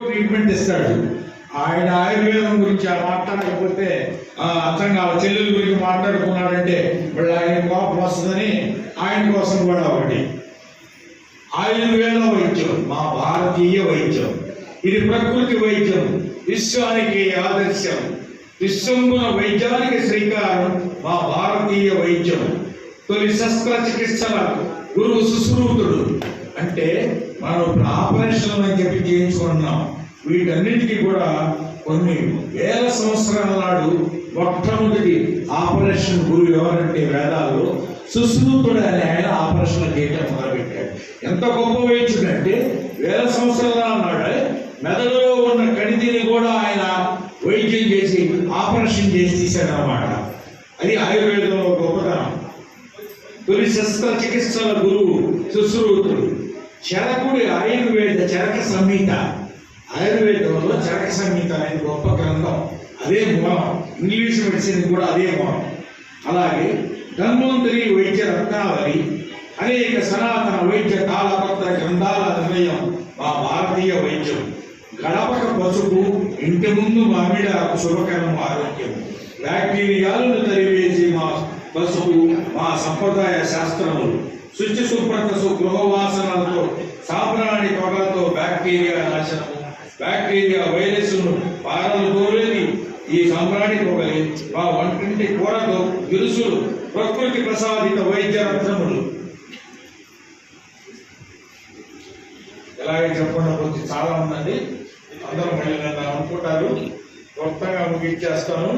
Treatment ఇస్తాడు. ఆయన ఆయుర్వేదం గురించి మాట్లాడకపోతే అర్థంగా చెల్లెల గురించి మాట్లాడుకున్నాడంటే వాళ్ళు ఆయన కోపం వస్తుందని ఆయన కోసం కూడా ఒకటి. ఆయుర్వేద వైద్యం మా భారతీయ వైద్యం, ఇది ప్రకృతి వైద్యం, విశ్వానికి ఆదర్శం, విశ్వంబున వైద్యానికి శ్రీకారం మా భారతీయ వైద్యం. తొలి శస్త్రచికిత్సల గురువు సుశ్రూతుడు. అంటే మనం ఆపరేషన్ అని చెప్పి చేయించుకుంటున్నాం. వీటన్నిటికీ కూడా కొన్ని వేల సంవత్సరాల నాడు మొట్టమొదటి ఆపరేషన్ గురువు ఎవరంటే వేదాల్లో సుశ్రూతుడు అనే ఆయన ఆపరేషన్ చేయటం మొదలుపెట్టాడు. ఎంత గొప్ప వైద్యుడు అంటే వేల సంవత్సరాల నాడు మెదడులో ఉన్న కణితిని కూడా ఆయన వైద్యం చేసి ఆపరేషన్ చేసి తీశాడనమాట. అది ఆయుర్వేదంలో గొప్పతనం. తొలి శస్త్రచికిత్సల గురువు సుశ్రూతుడు. చరకుడి ఆయుర్వేద చరక సంహిత. ఆయుర్వేదంలో చరక సంహిత అనేది గొప్ప గ్రంథం. అదే మూలం. ఇంగ్లీష్ మెడిసిన్ కూడా అదే మూలం. అలాగే ధన్వంతరి వైద్య రత్నావళి, అనేక సనాతన వైద్య కాలపత్ర గ్రంథాల నిర్ణయం మా భారతీయ వైద్యం. గడపక పసుపు, ఇంటి ముందు మామిడ శుభకరం ఆరోగ్యం. బ్యాక్టీరియాలను తరివేసి మా పసుపు మా సంప్రదాయ శాస్త్రములు. శుచి శుభ్రత గృహవాసనలతో సాంబ్రాణి పొగలతో బ్యాక్టీరియా నాశనము. బ్యాక్టీరియా వైరస్ను పారలు కోరేది ఈ సాంబ్రాణి పొగలే. మా వంటింటి కూరతో గిరుసులు ప్రకృతి ప్రసాదిత వైద్య రత్నములు. ఎలాగే చెప్పకుండా కొద్ది చాలా ఉందండి. అందరూ మళ్ళీ నన్ను అనుకుంటారు. కొత్తగా ముగించేస్తాను.